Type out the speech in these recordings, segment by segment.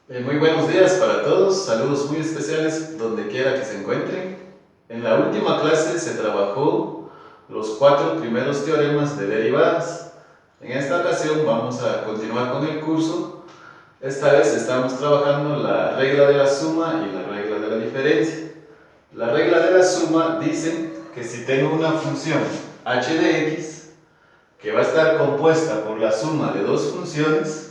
Muy buenos días para todos, saludos muy especiales donde quiera que se encuentren. En la última clase se trabajó los 4 primeros teoremas de derivadas. En esta ocasión vamos a continuar con el curso. Esta vez estamos trabajando la regla de la suma y la regla de la diferencia. La regla de la suma dice que si tengo una función h de x que va a estar compuesta por la suma de dos funciones,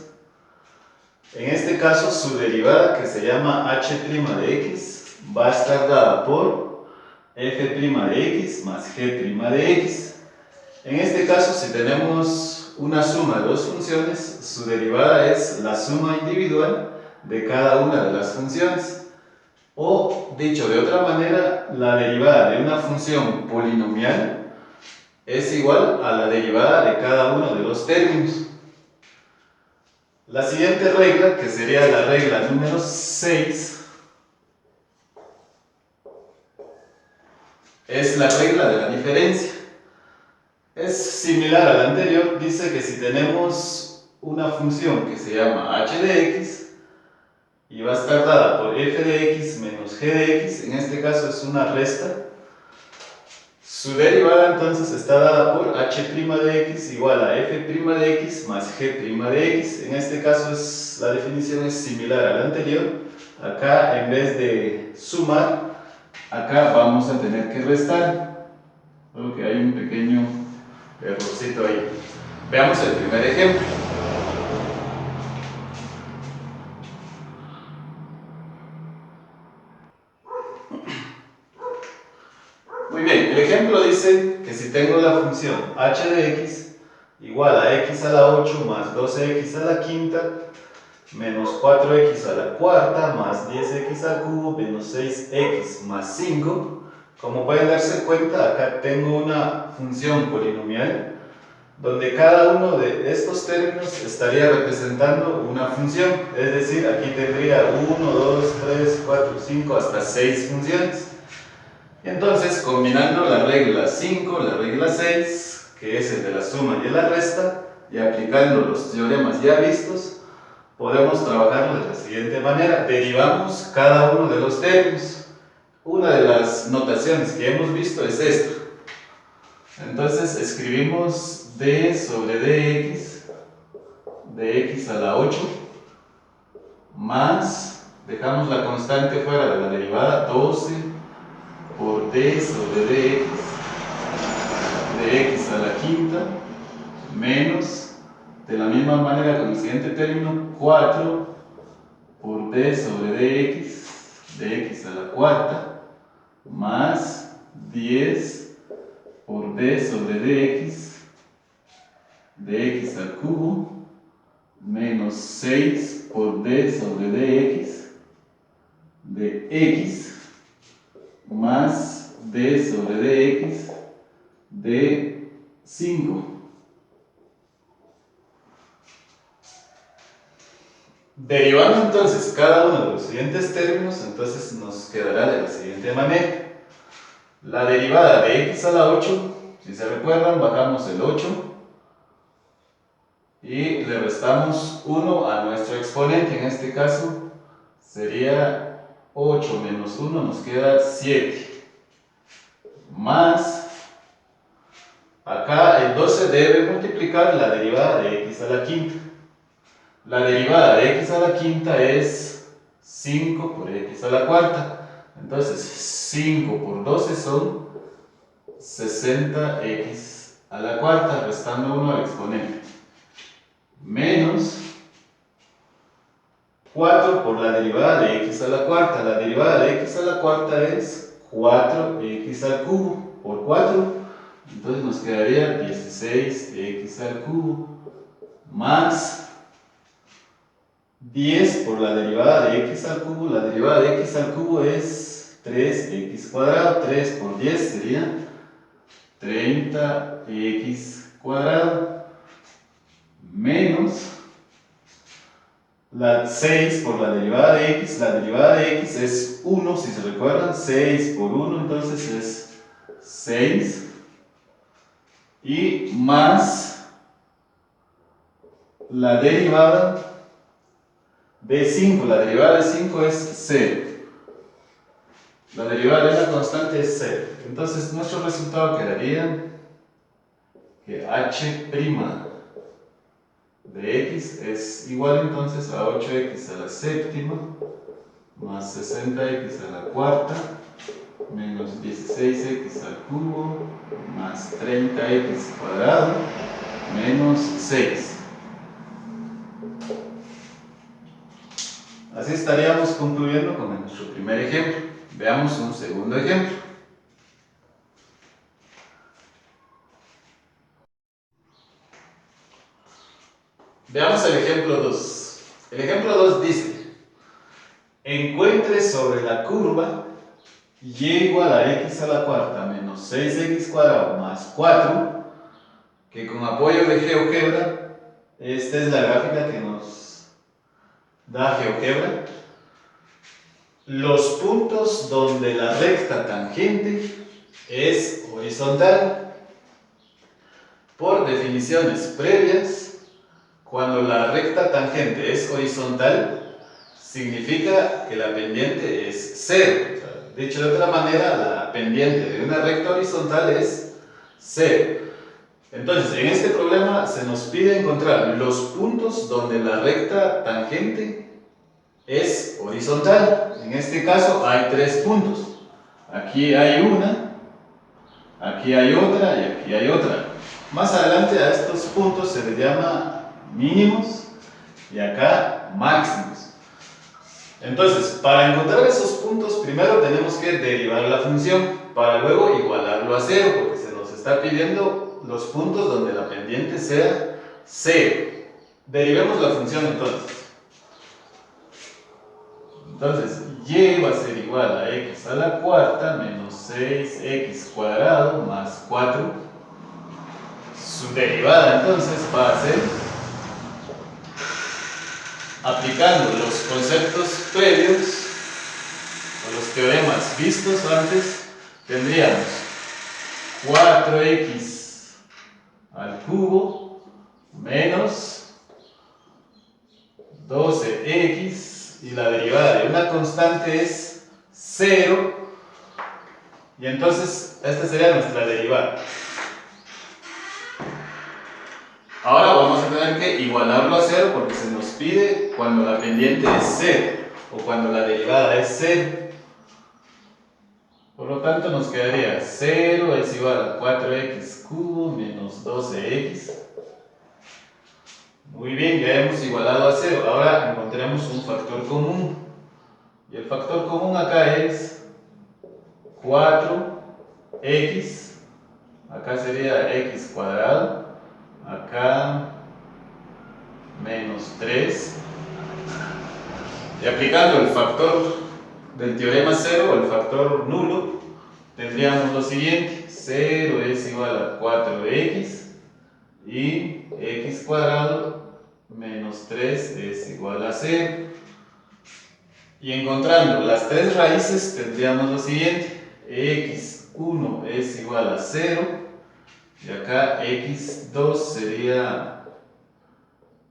en este caso su derivada, que se llama h' de x, va a estar dada por f' de x más g' de x. En este caso, si tenemos una suma de dos funciones, su derivada es la suma individual de cada una de las funciones. O, dicho de otra manera, la derivada de una función polinomial es igual a la derivada de cada uno de los términos. La siguiente regla, que sería la regla número 6, es la regla de la diferencia. Es similar a la anterior, dice que si tenemos una función que se llama h de x y va a estar dada por f de x menos g de x, en este caso es una resta, su derivada entonces está dada por h' de x igual a f' de x más g' de x. En este caso la definición es similar a la anterior. Acá en vez de sumar, acá vamos a tener que restar. Creo que hay un pequeño errorcito ahí. Veamos el primer ejemplo. Muy bien, el ejemplo dice que si tengo la función h de x igual a x a la 8 más 12x a la quinta menos 4x a la cuarta más 10x al cubo menos 6x más 5, como pueden darse cuenta, acá tengo una función polinomial donde cada uno de estos términos estaría representando una función, es decir, aquí tendría 1, 2, 3, 4, 5, hasta 6 funciones. Entonces, combinando la regla 5, la regla 6, que es el de la suma y de la resta, y aplicando los teoremas ya vistos, podemos trabajarlo de la siguiente manera. Derivamos cada uno de los términos. Una de las notaciones que hemos visto es esta. Entonces escribimos d sobre dx a la 8, más, dejamos la constante fuera de la derivada, 12 por d sobre dx a la quinta, menos, de la misma manera con el siguiente término, 4 por d sobre dx a la cuarta, más 10 por d sobre dx al cubo, menos 6 por d sobre dx de x, más d sobre dx de 5. Derivando entonces cada uno de los siguientes términos, entonces nos quedará de la siguiente manera. La derivada de x a la 8, si se recuerdan, bajamos el 8 y le restamos 1 a nuestro exponente. En este caso sería 8 menos 1, nos queda 7. Más, acá el 12 debe multiplicar la derivada de x a la quinta. La derivada de x a la quinta es 5 por x a la cuarta. Entonces 5 por 12 son 60x a la cuarta, restando 1 al exponente. Menos 4 por la derivada de x a la cuarta. La derivada de x a la cuarta es 4x al cubo por 4. Entonces nos quedaría 16x al cubo. Más 10 por la derivada de x al cubo. La derivada de x al cubo es 3x cuadrado. 3 por 10 sería 30x cuadrado. Menos la 6 por la derivada de x. La derivada de x es 1, si se recuerdan. 6 por 1, entonces es 6. Y más la derivada de 5, la derivada de 5 es 0. La derivada de la constante es 0. Entonces nuestro resultado quedaría que h' de x es igual entonces a 8x a la séptima más 60x a la cuarta menos 16x al cubo más 30x cuadrado menos 6. Así estaríamos concluyendo con nuestro primer ejemplo. Veamos un segundo ejemplo. Veamos el ejemplo 2. El ejemplo 2 dice: encuentre sobre la curva y igual a x a la cuarta menos 6x cuadrado más 4, que con apoyo de GeoGebra, esta es la gráfica que nos da GeoGebra, los puntos donde la recta tangente es horizontal. Por definiciones previas, cuando la recta tangente es horizontal, significa que la pendiente es 0. Dicho de otra manera, la pendiente de una recta horizontal es 0. Entonces, en este problema se nos pide encontrar los puntos donde la recta tangente es horizontal. En este caso hay 3 puntos. Aquí hay una, aquí hay otra y aquí hay otra. Más adelante a estos puntos se les llama mínimos y acá máximos. Entonces, para encontrar esos puntos, primero tenemos que derivar la función para luego igualarlo a 0, porque se nos está pidiendo los puntos donde la pendiente sea 0. Derivemos la función entonces. Entonces, y va a ser igual a x a la cuarta menos 6x cuadrado más 4. Su derivada entonces va a ser, aplicando los conceptos previos o los teoremas vistos antes, tendríamos 4x al cubo menos 12x, y la derivada de una constante es 0, y entonces esta sería nuestra derivada. Ahora vamos a tener que igualarlo a 0 porque se nos pide cuando la pendiente es 0 o cuando la derivada es 0. Por lo tanto nos quedaría 0 es igual a 4x cubo menos 12x. Muy bien, ya hemos igualado a 0. Ahora encontremos un factor común. Y el factor común acá es 4x. Acá sería x cuadrado. Acá menos 3. Y aplicando el factor del teorema 0 o el factor nulo, tendríamos lo siguiente: 0 es igual a 4x y x cuadrado menos 3 es igual a 0. Y encontrando las tres raíces tendríamos lo siguiente: x1 es igual a 0 y acá x2 sería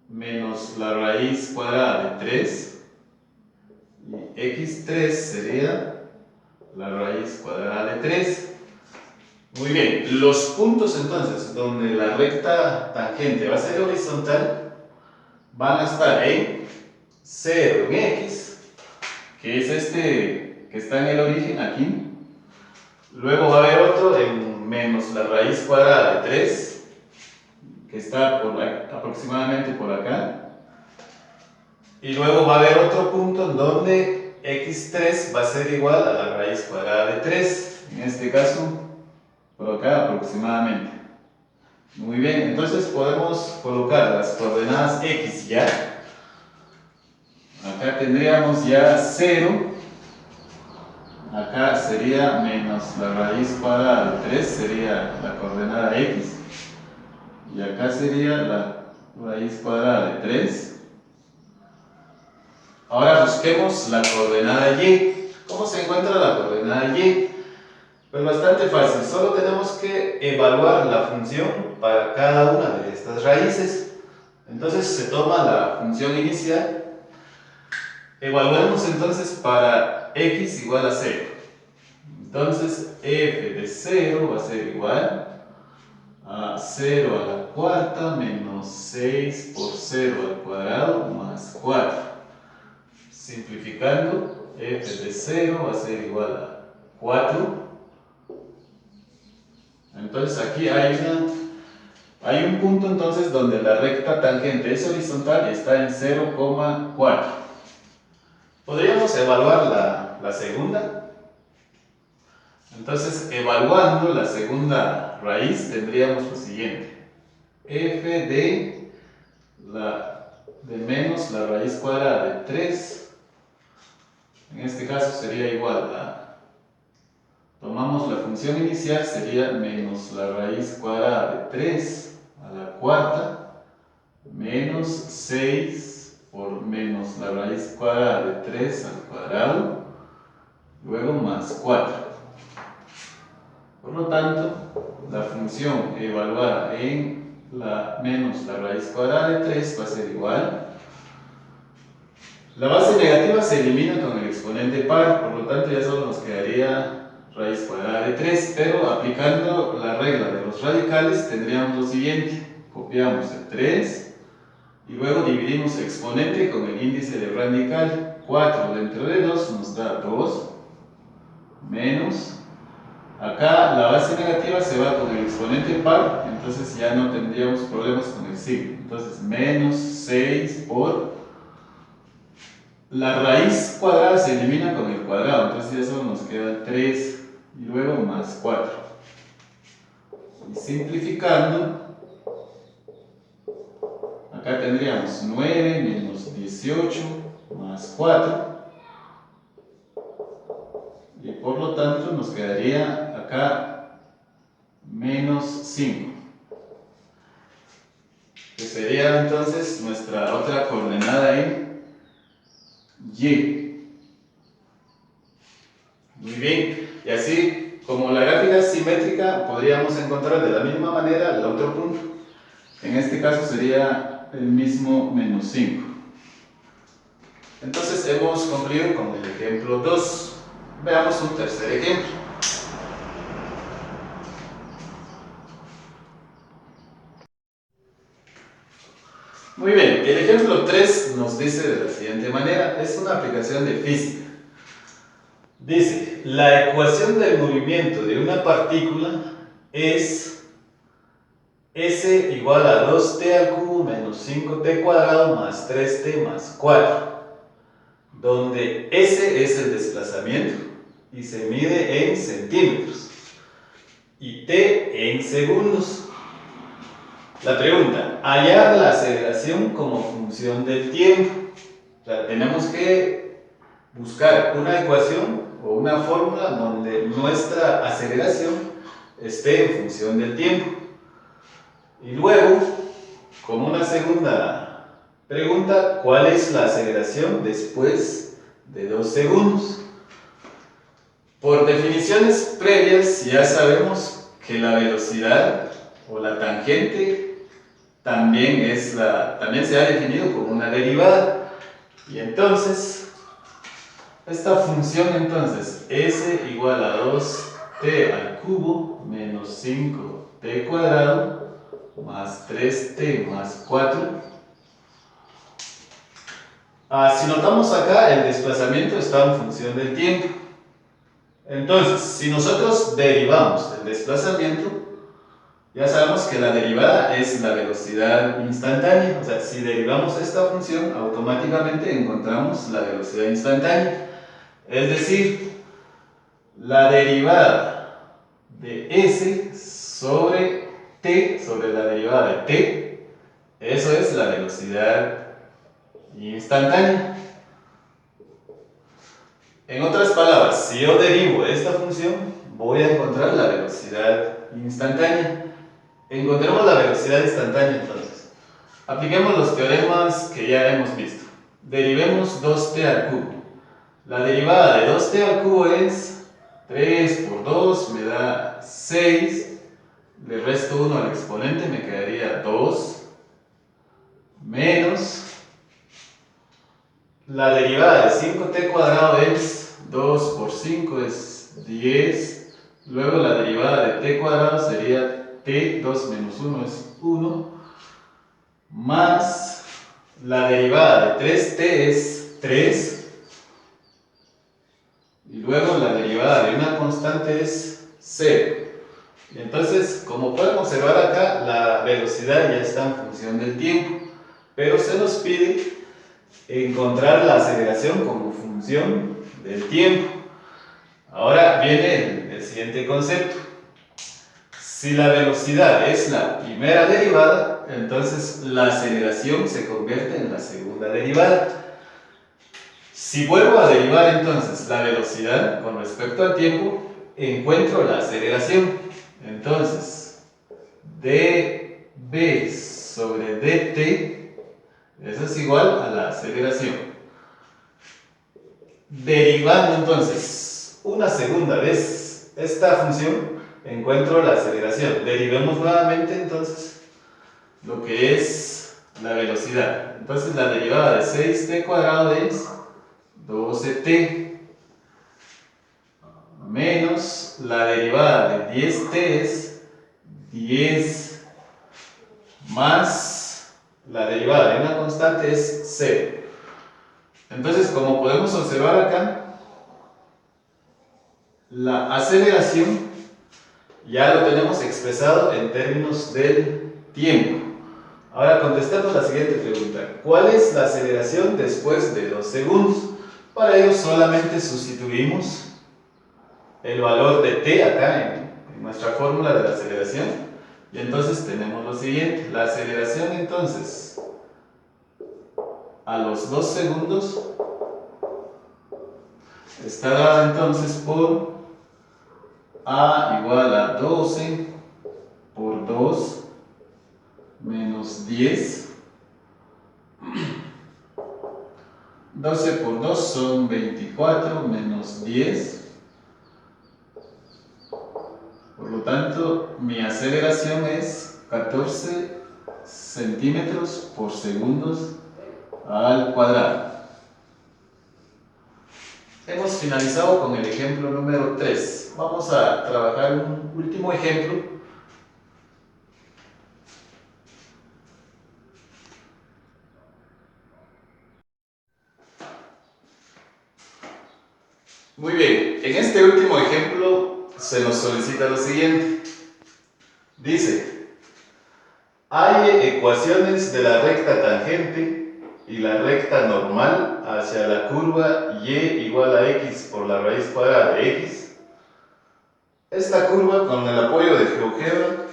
menos la raíz cuadrada de 3 y x3 sería la raíz cuadrada de 3. Muy bien, los puntos entonces donde la recta tangente va a ser horizontal van a estar en 0 en x, que es este que está en el origen aquí. Luego va a haber otro en menos la raíz cuadrada de 3, que está aproximadamente por acá. Y luego va a haber otro punto en donde x3 va a ser igual a la raíz cuadrada de 3, en este caso por acá aproximadamente. Muy bien, entonces podemos colocar las coordenadas x ya. Acá tendríamos ya 0. Acá sería menos la raíz cuadrada de 3, sería la coordenada x. Y acá sería la raíz cuadrada de 3. Ahora busquemos la coordenada y. ¿Cómo se encuentra la coordenada y? Pues bastante fácil, solo tenemos que evaluar la función para cada una de estas raíces. Entonces se toma la función inicial Evaluemos entonces para x igual a 0. Entonces f de 0 va a ser igual a 0 a la cuarta menos 6 por 0 al cuadrado más 4. Simplificando, f de 0 va a ser igual a 4. Entonces aquí hay un punto entonces donde la recta tangente es horizontal y está en 0,4. Podríamos evaluar la segunda. Entonces, evaluando la segunda raíz, tendríamos lo siguiente. F de menos la raíz cuadrada de 3. En este caso sería igual a... Tomamos la función inicial, sería menos la raíz cuadrada de 3 a la cuarta, menos 6 por menos la raíz cuadrada de 3 al cuadrado, luego más 4. Por lo tanto, la función evaluada en menos la raíz cuadrada de 3 va a ser igual. La base negativa se elimina con el exponente par, por lo tanto ya solo nos quedaría raíz cuadrada de 3, pero aplicando la regla de los radicales tendríamos lo siguiente. Copiamos el 3 y luego dividimos el exponente con el índice de radical. 4 dentro de 2 nos da 2 menos... Acá la base negativa se va con el exponente par, entonces ya no tendríamos problemas con el signo. Entonces menos 6 por... La raíz cuadrada se elimina con el cuadrado, entonces ya solo nos queda 3 y luego más 4. Y simplificando, acá tendríamos 9 menos 18 más 4. Y por lo tanto nos quedaría acá menos 5. Que sería entonces nuestra otra coordenada en Y. Muy bien. Y así, como la gráfica es simétrica, podríamos encontrar de la misma manera el otro punto. En este caso sería el mismo menos 5. Entonces hemos concluido con el ejemplo 2. Veamos un tercer ejemplo. Muy bien, el ejemplo 3 nos dice de la siguiente manera, es una aplicación de física. Dice, la ecuación del movimiento de una partícula es S igual a 2t al cubo menos 5t cuadrado más 3t más 4, donde S es el desplazamiento y se mide en centímetros y t en segundos. La pregunta, hallar la aceleración como función del tiempo. O sea, tenemos que buscar una ecuación o una fórmula donde nuestra aceleración esté en función del tiempo. Y luego, como una segunda pregunta, ¿cuál es la aceleración después de 2 segundos? Por definiciones previas ya sabemos que la velocidad o la tangente también se ha definido como una derivada. Y entonces, esta función entonces, s igual a 2t al cubo menos 5t cuadrado más 3t más 4. Si notamos acá, el desplazamiento está en función del tiempo. Entonces, si nosotros derivamos el desplazamiento, ya sabemos que la derivada es la velocidad instantánea. O sea, si derivamos esta función, automáticamente encontramos la velocidad instantánea. Es decir, la derivada de s sobre t, sobre la derivada de t, eso es la velocidad instantánea. En otras palabras, si yo derivo esta función, voy a encontrar la velocidad instantánea. Encontremos la velocidad instantánea entonces. Apliquemos los teoremas que ya hemos visto. Derivemos 2t al cubo. La derivada de 2t al cubo es 3 por 2, me da 6. Le resto 1 al exponente, me quedaría 2. Menos La derivada de 5t cuadrado es 2 por 5 es 10. Luego la derivada de t cuadrado sería t, 2 menos 1 es 1. Más la derivada de 3t es 3. Y luego la derivada de una constante es 0. Y entonces, como pueden observar acá, la velocidad ya está en función del tiempo. Pero se nos pide encontrar la aceleración como función del tiempo. Ahora viene el siguiente concepto. Si la velocidad es la primera derivada, entonces la aceleración se convierte en la segunda derivada. Si vuelvo a derivar entonces la velocidad con respecto al tiempo, encuentro la aceleración. Entonces, dv sobre dt, eso es igual a la aceleración. Derivando entonces una segunda vez esta función, encuentro la aceleración. Derivemos nuevamente entonces lo que es la velocidad. Entonces la derivada de 6t cuadrado es 12t menos la derivada de 10t es 10 más la derivada de una constante es 0. Entonces, como podemos observar acá, la aceleración ya lo tenemos expresado en términos del tiempo. Ahora contestemos la siguiente pregunta. ¿Cuál es la aceleración después de 2 segundos? Para ello solamente sustituimos el valor de t acá en nuestra fórmula de la aceleración. Y entonces tenemos lo siguiente. La aceleración entonces a los 2 segundos está dada entonces por a igual a 12 por 2 menos 10. 12 por 2 son 24 menos 10. Por lo tanto, mi aceleración es 14 centímetros por segundos al cuadrado. Hemos finalizado con el ejemplo número 3. Vamos a trabajar un último ejemplo. Muy bien, en este último ejemplo se nos solicita lo siguiente. Dice, hay ecuaciones de la recta tangente y la recta normal hacia la curva y igual a x por la raíz cuadrada de x. Esta curva, con el apoyo de GeoGebra,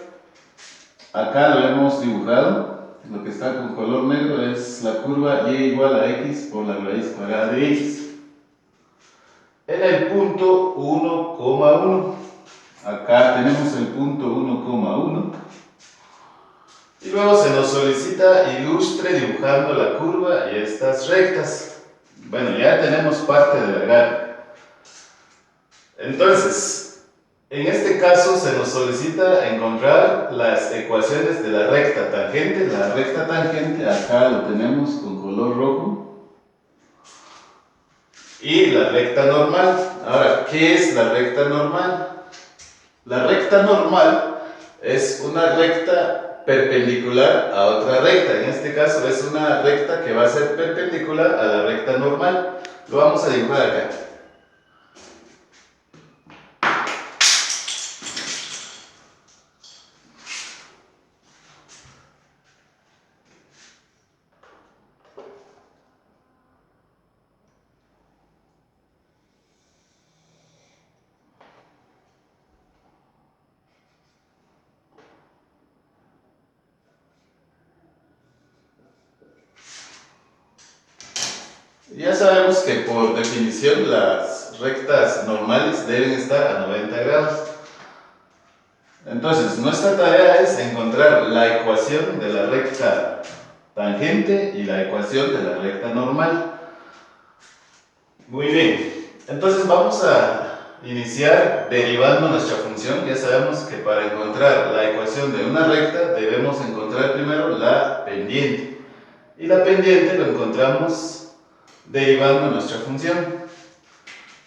acá lo hemos dibujado. Lo que está con color negro es la curva y igual a x por la raíz cuadrada de x. En el punto 1,1. Acá tenemos el punto 1,1. Y luego se nos solicita ilustre dibujando la curva y estas rectas. Bueno, ya tenemos parte de la gráfica. Entonces, en este caso se nos solicita encontrar las ecuaciones de la recta tangente. La recta tangente acá lo tenemos con color rojo. Y la recta normal. Ahora, ¿qué es la recta normal? La recta normal es una recta perpendicular a otra recta. En este caso es una recta que va a ser perpendicular a la recta normal. Lo vamos a dibujar acá. Ya sabemos que por definición las rectas normales deben estar a 90 grados. Entonces, nuestra tarea es encontrar la ecuación de la recta tangente y la ecuación de la recta normal. Muy bien, entonces vamos a iniciar derivando nuestra función. Ya sabemos que para encontrar la ecuación de una recta debemos encontrar primero la pendiente. Y la pendiente lo encontramos derivando nuestra función.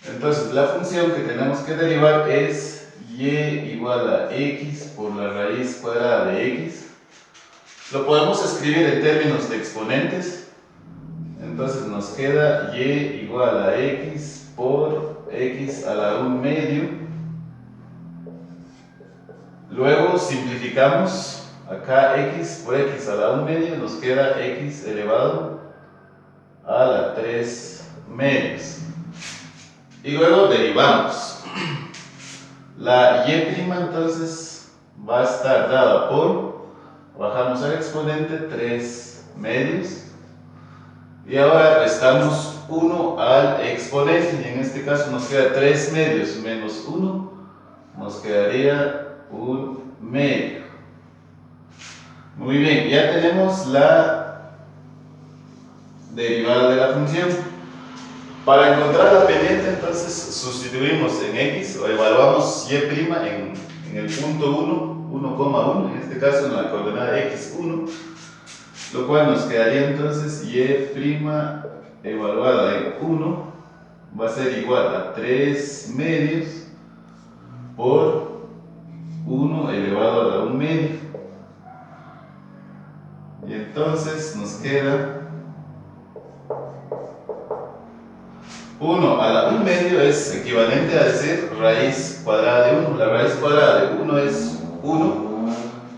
Entonces la función que tenemos que derivar es y igual a x por la raíz cuadrada de x. Lo podemos escribir en términos de exponentes. Entonces nos queda y igual a x por x a la 1 medio. Luego simplificamos acá x por x a la 1 medio, nos queda x elevado a la 3 medios. Y luego derivamos. La y' entonces va a estar dada por, bajamos al exponente 3 medios. Y ahora restamos 1 al exponente, y en este caso nos queda 3 medios menos 1, nos quedaría 1 medio. Muy bien, ya tenemos la derivada de la función. Para encontrar la pendiente, entonces sustituimos en x o evaluamos y' en el punto 1, 1,1, en este caso en la coordenada x1, lo cual nos quedaría entonces y' evaluada en 1 va a ser igual a 3 medios por 1 elevado a la 1 medio. Y entonces nos queda 1 a la 1 medio es equivalente a decir raíz cuadrada de 1. La raíz cuadrada de 1 es 1.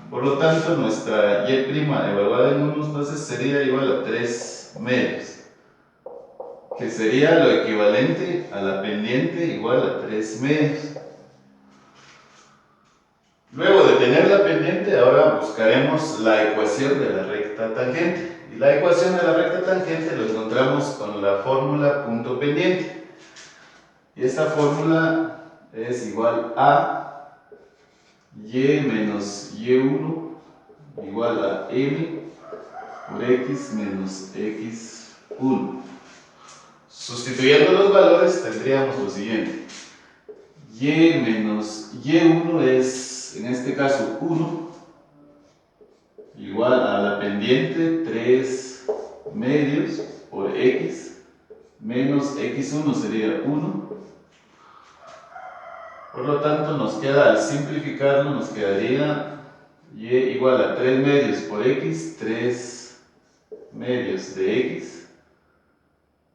Por lo tanto, nuestra y' evaluada en 1 entonces sería igual a 3 medios, que sería lo equivalente a la pendiente igual a 3 medios. Luego de tener la pendiente, ahora buscaremos la ecuación de la recta tangente. Y la ecuación de la recta tangente lo encontramos con la fórmula punto pendiente. Y esta fórmula es igual a y menos y1 igual a m por x menos x1. Sustituyendo los valores tendríamos lo siguiente. Y menos y1 es, en este caso, 1, igual a la pendiente 3 medios por x, menos x1 sería 1. Por lo tanto, nos queda, al simplificarlo, nos quedaría y igual a 3 medios por x, 3 medios de x,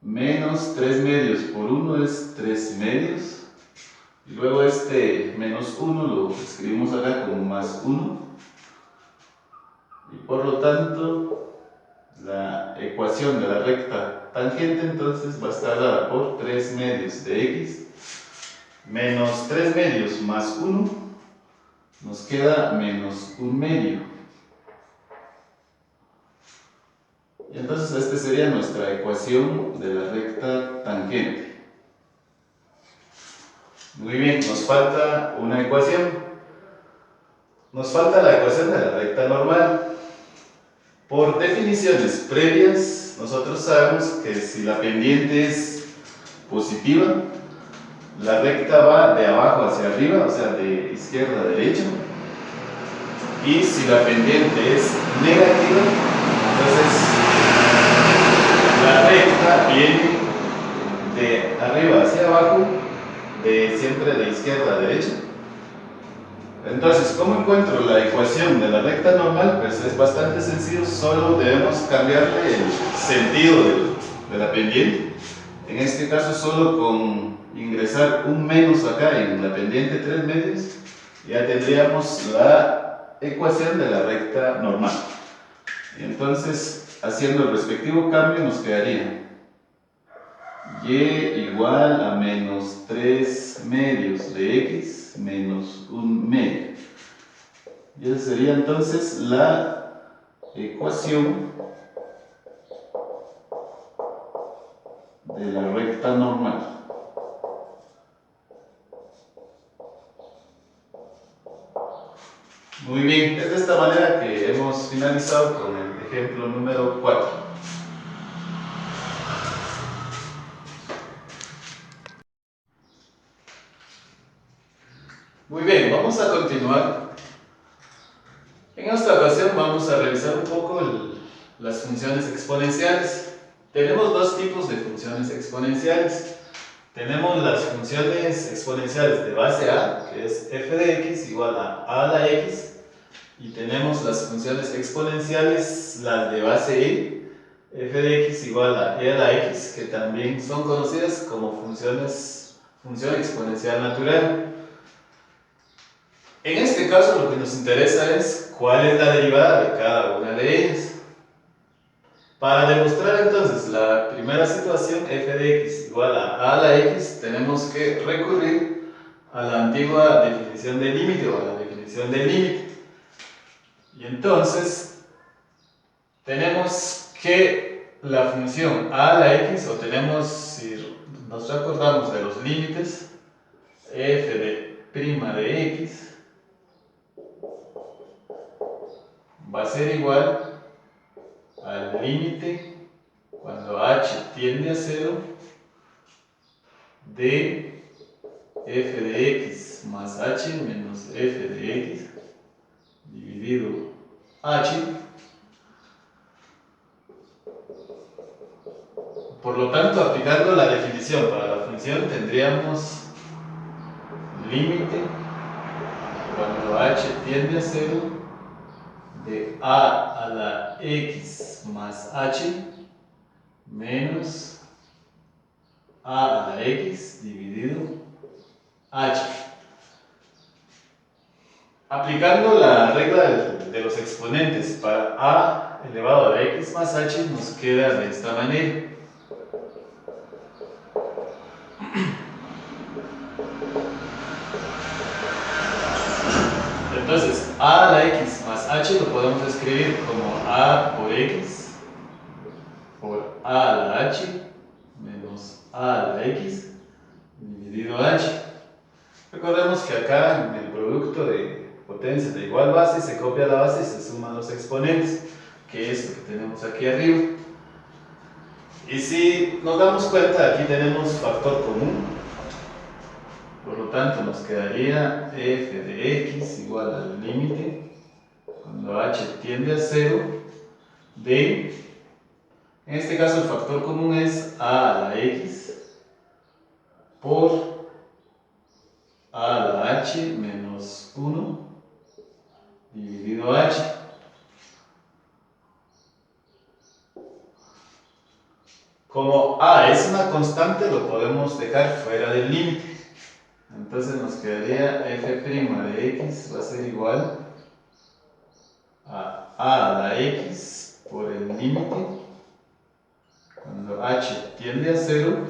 menos 3 medios por 1 es 3 medios. Y luego este menos 1 lo escribimos acá como más 1. Y por lo tanto, la ecuación de la recta tangente entonces va a estar dada por 3 medios de x menos 3 medios más 1, nos queda menos 1 medio. Y entonces esta sería nuestra ecuación de la recta tangente. Muy bien, nos falta una ecuación. Nos falta la ecuación de la recta normal. Por definiciones previas, nosotros sabemos que si la pendiente es positiva, la recta va de abajo hacia arriba, o sea, de izquierda a derecha. Y si la pendiente es negativa, entonces la recta viene de arriba hacia abajo, siempre de izquierda a derecha. Entonces, ¿cómo encuentro la ecuación de la recta normal? Pues es bastante sencillo, solo debemos cambiarle el sentido de la pendiente. En este caso, solo con ingresar un menos acá en la pendiente 3 medios, ya tendríamos la ecuación de la recta normal. Entonces, haciendo el respectivo cambio, nos quedaría y igual a menos 3 medios de x menos 1 medio. Y esa sería entonces la ecuación de la recta normal. Muy bien, es de esta manera que hemos finalizado con el ejemplo número 4. Muy bien, vamos a continuar. En esta ocasión vamos a revisar un poco las funciones exponenciales. Tenemos dos tipos de funciones exponenciales. Tenemos las funciones exponenciales de base A, que es f de x igual a la x, y tenemos las funciones exponenciales, las de base E, f de x igual a e a la x, que también son conocidas como función exponencial natural. En este caso lo que nos interesa es cuál es la derivada de cada una de ellas. Para demostrar entonces la primera situación, f de x igual a la x, tenemos que recurrir a la antigua definición de límite o a la definición del límite. Y entonces tenemos que la función a la x, o tenemos, si nos recordamos de los límites, f de prima de x va a ser igual al límite cuando h tiende a 0 de f de x más h menos f de x dividido h. Por lo tanto, aplicando la definición para la función, tendríamos límite cuando h tiende a 0 de a la x más h menos a la x dividido h. Aplicando la regla de los exponentes para a elevado a la x más h, nos queda de esta manera. Entonces, a a la x más h lo podemos escribir como a por x por a a la h menos a a la x dividido h. Recordemos que acá en el producto de potencias de igual base se copia la base y se suman los exponentes, que es lo que tenemos aquí arriba. Y si nos damos cuenta, aquí tenemos factor común. Por lo tanto, nos quedaría f de x igual al límite cuando h tiende a 0 de, en este caso el factor común es a la x por a la h menos 1 dividido h. Como a es una constante, lo podemos dejar fuera del límite. Entonces nos quedaría f' de x va a ser igual a la x por el límite cuando h tiende a 0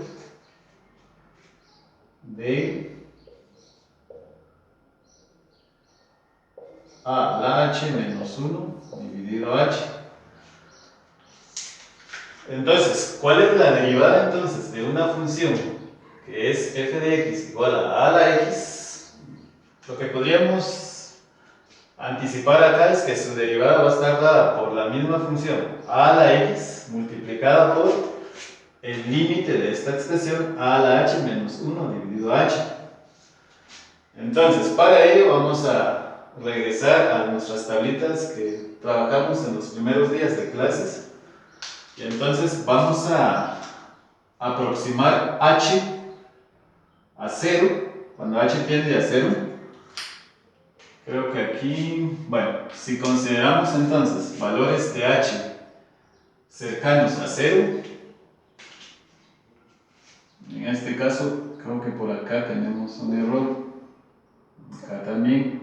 de a la h menos 1 dividido h. Entonces, ¿cuál es la derivada entonces de una función que es f de x igual a la x? Lo que podríamos anticipar acá es que su derivada va a estar dada por la misma función a la x multiplicada por el límite de esta expresión a la h menos 1 dividido h. Entonces, para ello vamos a regresar a nuestras tablitas que trabajamos en los primeros días de clases. Y entonces vamos a aproximar h a 0, cuando h tiende a 0. Creo que aquí, bueno, si consideramos entonces valores de h cercanos a 0, en este caso creo que por acá tenemos un error, acá también.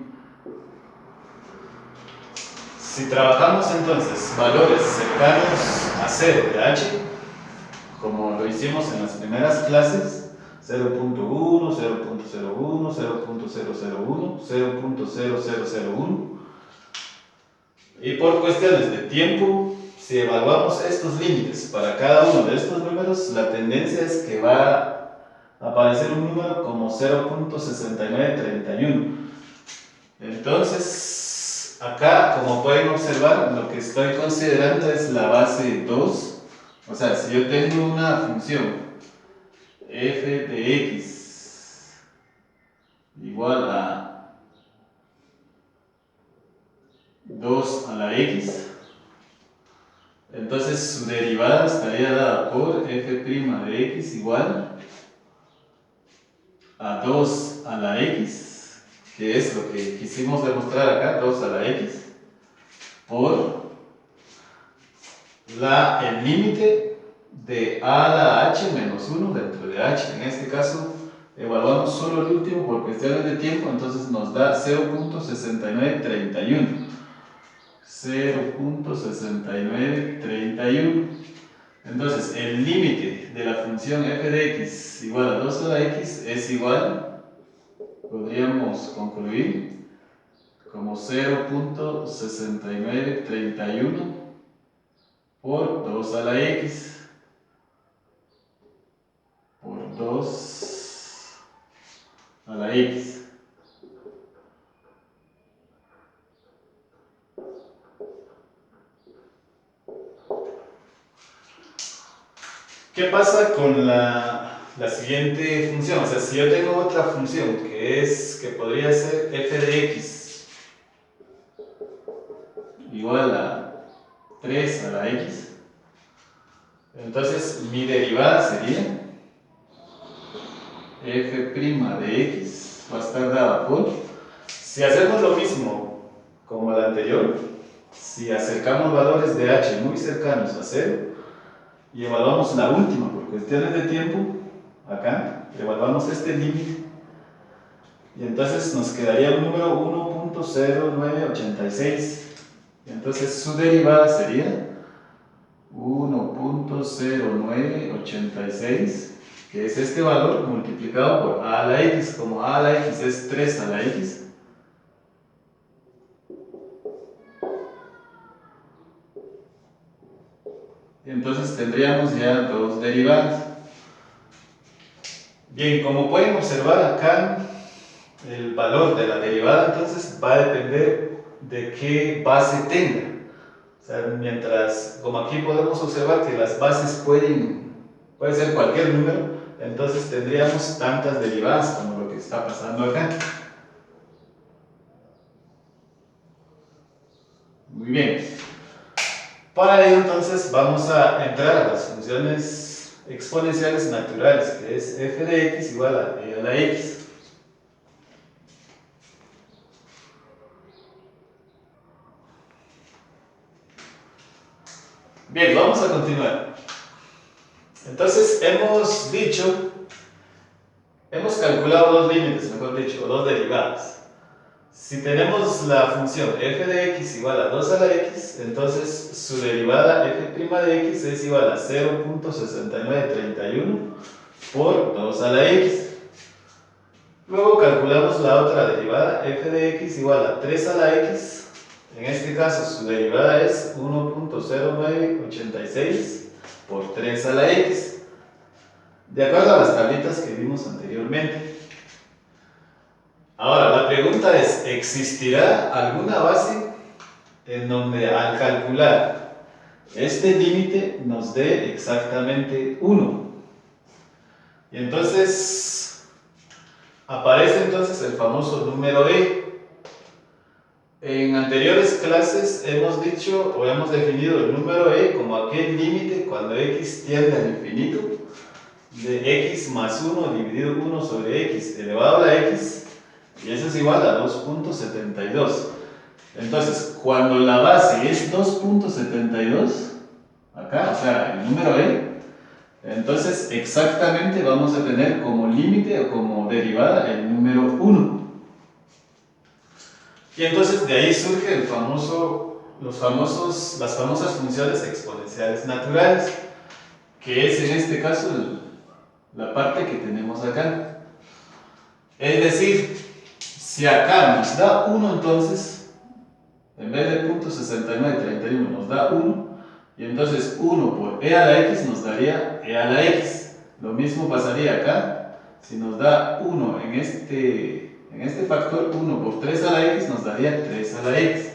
Si trabajamos entonces valores cercanos a 0 de h, como lo hicimos en las primeras clases, 0.1, 0.01, 0.001, 0.0001, y por cuestiones de tiempo, si evaluamos estos límites para cada uno de estos números, la tendencia es que va a aparecer un número como 0.6931. Entonces, acá, como pueden observar, lo que estoy considerando es la base 2. O sea, si yo tengo una función f de x igual a 2 a la x, Entonces su derivada estaría dada por f' de x igual a 2 a la x, que es lo que quisimos demostrar acá, 2 a la x, por el límite de a a la h menos 1 dentro de h. En este caso evaluamos solo el último por cuestiones de tiempo, entonces nos da 0.6931. 0.6931. Entonces el límite de la función f de x igual a 2 a la x es igual, podríamos concluir, como 0.6931 por 2 a la x por 2 a la x. ¿Qué pasa con la siguiente función? O sea, si yo tengo otra función que podría ser f de x igual a 3 a la x, entonces mi derivada sería f' de x va a estar dada por, si hacemos lo mismo como la anterior, si acercamos valores de h muy cercanos a 0 y evaluamos la última por cuestiones de tiempo, acá evaluamos este límite y entonces nos quedaría un número 1.0986 y entonces su derivada sería 1.0986, que es este valor multiplicado por a la x. Como a la x es 3 a la x, y entonces tendríamos ya dos derivadas. Bien, como pueden observar acá, el valor de la derivada entonces va a depender de qué base tenga. O sea, mientras, como aquí podemos observar que las bases puede ser cualquier número, entonces tendríamos tantas derivadas como lo que está pasando acá. Muy bien. Para ello entonces vamos a entrar a las funciones exponenciales naturales, que es f de x igual a e a la x. Bien, vamos a continuar. Entonces hemos calculado dos límites, mejor dicho, o dos derivadas. Si tenemos la función f de x igual a 2 a la x, entonces su derivada f' de x es igual a 0.6931 por 2 a la x. Luego calculamos la otra derivada, f de x igual a 3 a la x. En este caso su derivada es 1.0986 por 3 a la x, de acuerdo a las tablitas que vimos anteriormente. Ahora, la pregunta es, ¿existirá alguna base en donde al calcular este límite nos dé exactamente 1? Y entonces aparece entonces el famoso número e. En anteriores clases hemos dicho o hemos definido el número e como aquel límite cuando x tiende al infinito de x más 1 dividido 1 sobre x elevado a la x, y eso es igual a 2.72. Entonces, cuando la base es 2.72, acá, o sea, el número e, entonces exactamente vamos a tener como límite o como derivada el número 1. Y entonces de ahí surge las famosas funciones exponenciales naturales, que es en este caso la parte que tenemos acá. Es decir, si acá nos da 1, entonces, en vez de 0.6931 nos da 1, y entonces 1 por e a la x nos daría e a la x. Lo mismo pasaría acá, si nos da 1 en este factor, 1 por 3 a la x nos daría 3 a la x.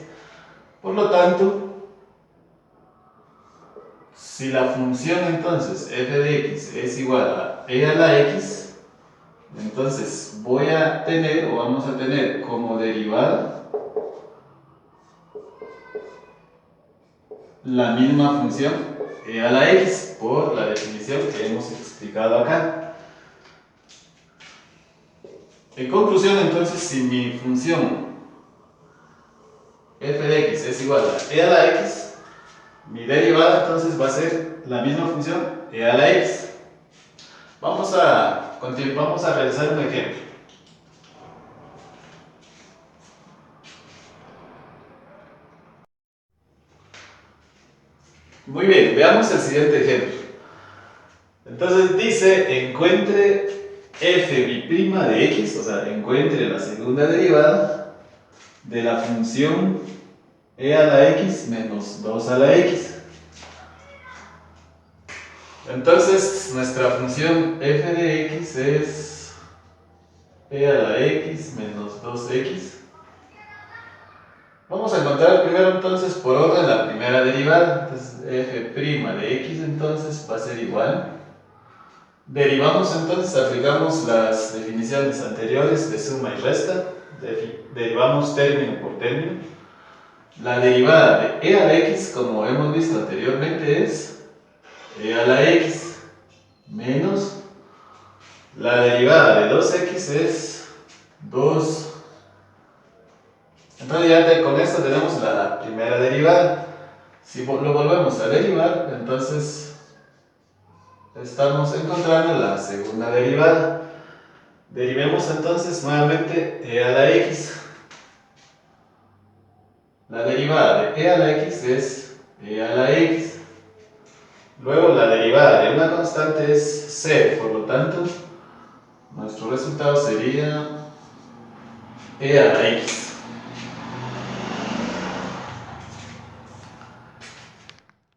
Por lo tanto, si la función entonces f de x es igual a e a la x, entonces vamos a tener como derivada la misma función e a la x por la definición que hemos explicado acá. En conclusión, entonces, si mi función f de x es igual a e a la x, mi derivada entonces va a ser la misma función e a la x. Vamos a realizar un ejemplo. Muy bien, veamos el siguiente ejemplo. Entonces dice, encuentre f' de x, o sea, encuentre la segunda derivada de la función e a la x menos 2 a la x. Entonces, nuestra función f de x es e a la x menos 2x. Vamos a encontrar primero entonces por orden la primera derivada. Entonces f' de x entonces va a ser igual. Derivamos entonces, aplicamos las definiciones anteriores de suma y resta. Derivamos término por término. La derivada de e a la x, como hemos visto anteriormente, es e a la x menos la derivada de 2x es 2. Entonces ya con esto tenemos la primera derivada. Si lo volvemos a derivar, entonces estamos encontrando la segunda derivada. Derivemos entonces nuevamente e a la x. La derivada de e a la x es e a la x. Luego la derivada de una constante es 0, por lo tanto nuestro resultado sería e a la x.